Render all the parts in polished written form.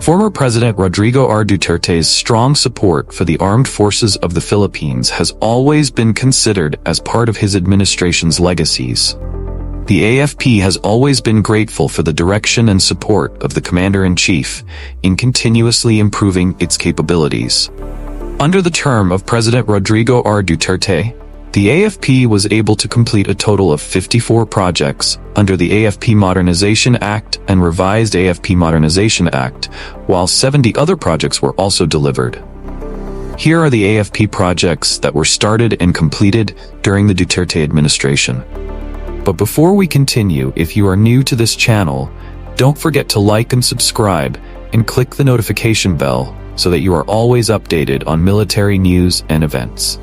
Former President Rodrigo R. Duterte's strong support for the armed forces of the Philippines has always been considered as part of his administration's legacies. The AFP has always been grateful for the direction and support of the Commander-in-Chief in continuously improving its capabilities. Under the term of President Rodrigo R. Duterte, the AFP was able to complete a total of 54 projects under the AFP Modernization Act and revised AFP Modernization Act, while 70 other projects were also delivered. Here are the AFP projects that were started and completed during the Duterte administration. But before we continue, if you are new to this channel, don't forget to like and subscribe and click the notification bell so that you are always updated on military news and events.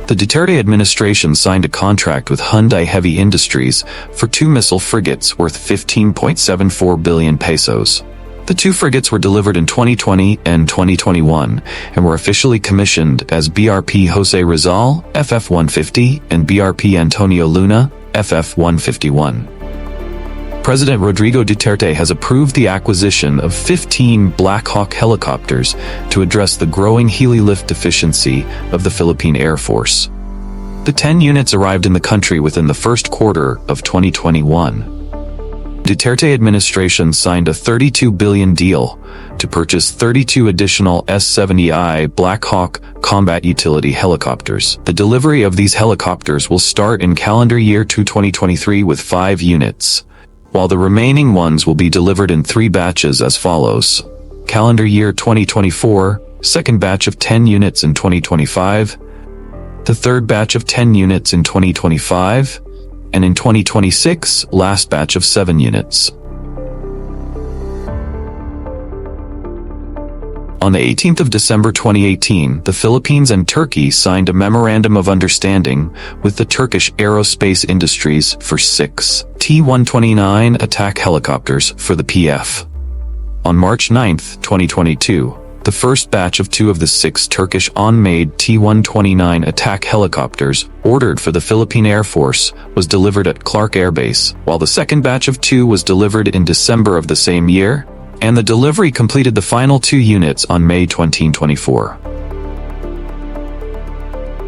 The Duterte administration signed a contract with Hyundai Heavy Industries for 2 missile frigates worth 15.74 billion pesos. The 2 frigates were delivered in 2020 and 2021 and were officially commissioned as BRP Jose Rizal, FF-150, and BRP Antonio Luna, FF-151. President Rodrigo Duterte has approved the acquisition of 15 Black Hawk helicopters to address the growing heli-lift deficiency of the Philippine Air Force. The 10 units arrived in the country within the first quarter of 2021. Duterte administration signed a 32 billion deal to purchase 32 additional S-70I Black Hawk combat utility helicopters. The delivery of these helicopters will start in calendar year 2023 with 5 units, while the remaining ones will be delivered in 3 batches as follows. Calendar year 2024, second batch of 10 units in 2025, the third batch of 10 units in 2025, and in 2026, last batch of 7 units. On the 18th of December 2018, the Philippines and Turkey signed a Memorandum of Understanding with the Turkish aerospace industries for 6 T-129 attack helicopters for the PF. On March 9, 2022, the first batch of 2 of the 6 Turkish on-made T-129 attack helicopters ordered for the Philippine Air Force was delivered at Clark Air Base, while the second batch of 2 was delivered in December of the same year, and the delivery completed the final 2 units on May 2024.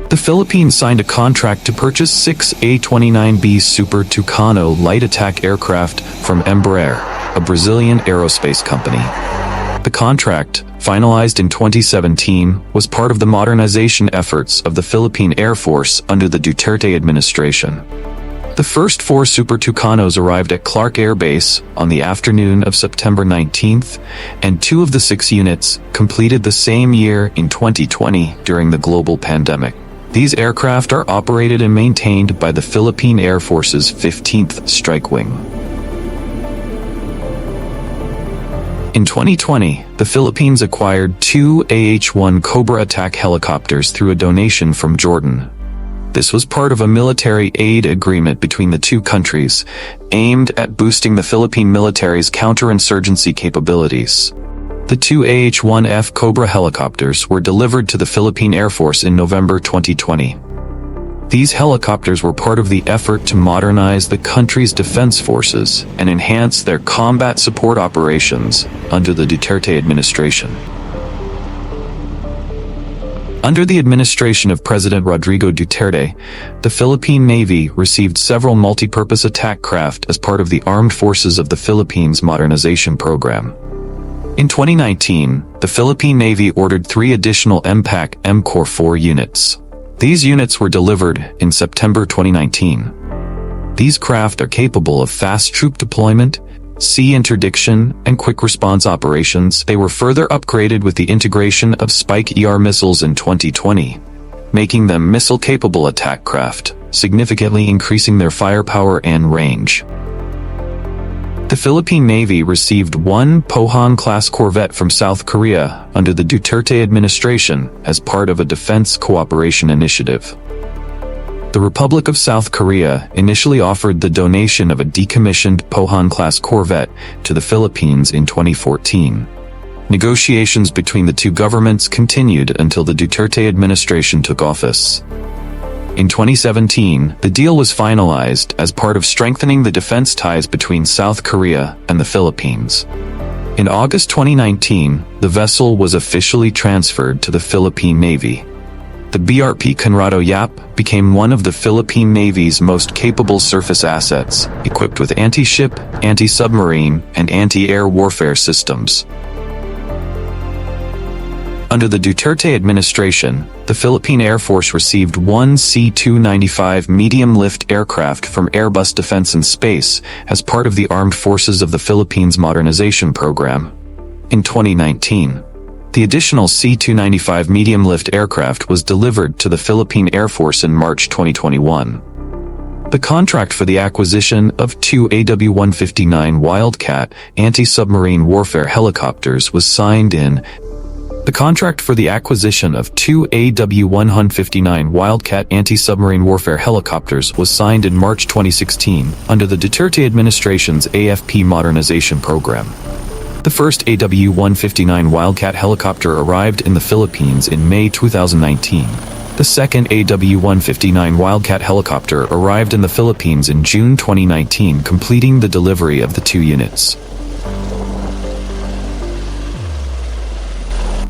The Philippines signed a contract to purchase 6 A-29B Super Tucano light attack aircraft from Embraer, a Brazilian aerospace company. The contract, finalized in 2017, was part of the modernization efforts of the Philippine Air Force under the Duterte administration. The first 4 Super Tucanos arrived at Clark Air Base on the afternoon of September 19th, and 2 of the 6 units completed the same year in 2020 during the global pandemic. These aircraft are operated and maintained by the Philippine Air Force's 15th Strike Wing. In 2020, the Philippines acquired 2 AH-1 Cobra attack helicopters through a donation from Jordan. This was part of a military aid agreement between the 2 countries, aimed at boosting the Philippine military's counterinsurgency capabilities. The 2 AH-1F Cobra helicopters were delivered to the Philippine Air Force in November 2020. These helicopters were part of the effort to modernize the country's defense forces and enhance their combat support operations under the Duterte administration. Under the administration of President Rodrigo Duterte, the Philippine Navy received several multi-purpose attack craft as part of the Armed Forces of the Philippines Modernization Program. In 2019, the Philippine Navy ordered 3 additional MPAC MCOR 4 units. These units were delivered in September 2019. These craft are capable of fast troop deployment, sea interdiction, and quick response operations. They were further upgraded with the integration of Spike ER missiles in 2020, making them missile-capable attack craft, significantly increasing their firepower and range. The Philippine Navy received 1 Pohang-class corvette from South Korea under the Duterte administration as part of a defense cooperation initiative. The Republic of South Korea initially offered the donation of a decommissioned Pohang-class corvette to the Philippines in 2014. Negotiations between the 2 governments continued until the Duterte administration took office. In 2017, the deal was finalized as part of strengthening the defense ties between South Korea and the Philippines. In August 2019, the vessel was officially transferred to the Philippine Navy. The BRP Conrado Yap became one of the Philippine Navy's most capable surface assets, equipped with anti-ship, anti-submarine, and anti-air warfare systems. Under the Duterte administration, the Philippine Air Force received one C-295 medium-lift aircraft from Airbus Defence and Space as part of the Armed Forces of the Philippines Modernization Program. In 2019, the additional C-295 medium-lift aircraft was delivered to the Philippine Air Force in March 2021. The contract for the acquisition of two AW-159 Wildcat anti-submarine warfare helicopters was signed in The contract for the acquisition of two AW-159 Wildcat anti-submarine warfare helicopters was signed in March 2016 under the Duterte administration's AFP Modernization program. The first AW-159 Wildcat helicopter arrived in the Philippines in May 2019. The second AW-159 Wildcat helicopter arrived in the Philippines in June 2019, completing the delivery of the two units.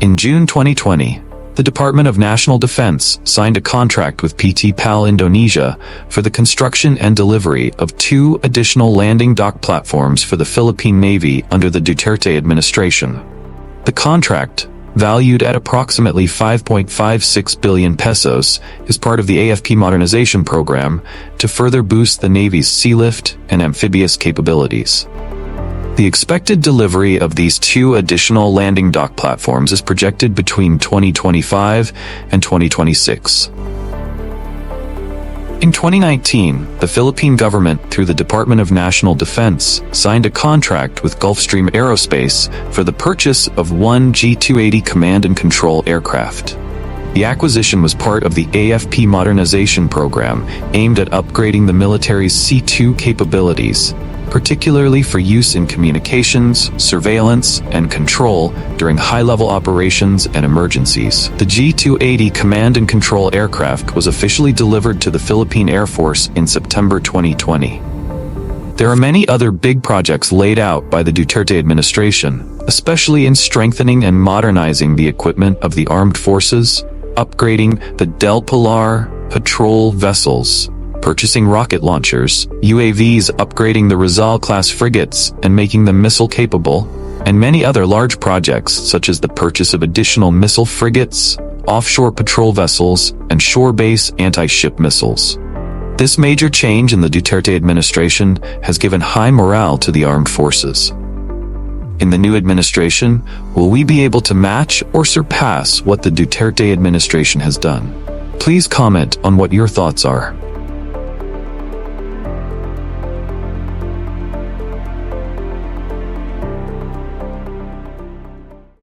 In June 2020, the Department of National Defense signed a contract with PT PAL Indonesia for the construction and delivery of two additional landing dock platforms for the Philippine Navy under the Duterte administration. The contract, valued at approximately 5.56 billion pesos, is part of the AFP Modernization program to further boost the Navy's sealift and amphibious capabilities. The expected delivery of these two additional landing dock platforms is projected between 2025 and 2026. In 2019, the Philippine government, through the Department of National Defense, signed a contract with Gulfstream Aerospace for the purchase of one G280 command and control aircraft. The acquisition was part of the AFP Modernization program aimed at upgrading the military's C2 capabilities, particularly for use in communications, surveillance, and control during high-level operations and emergencies. The G280 command and control aircraft was officially delivered to the Philippine Air Force in September 2020. There are many other big projects laid out by the Duterte administration, especially in strengthening and modernizing the equipment of the armed forces, upgrading the Del Pilar patrol vessels, purchasing rocket launchers, UAVs, upgrading the Rizal-class frigates and making them missile-capable, and many other large projects such as the purchase of additional missile frigates, offshore patrol vessels, and shore-base anti-ship missiles. This major change in the Duterte administration has given high morale to the armed forces. In the new administration, will we be able to match or surpass what the Duterte administration has done? Please comment on what your thoughts are.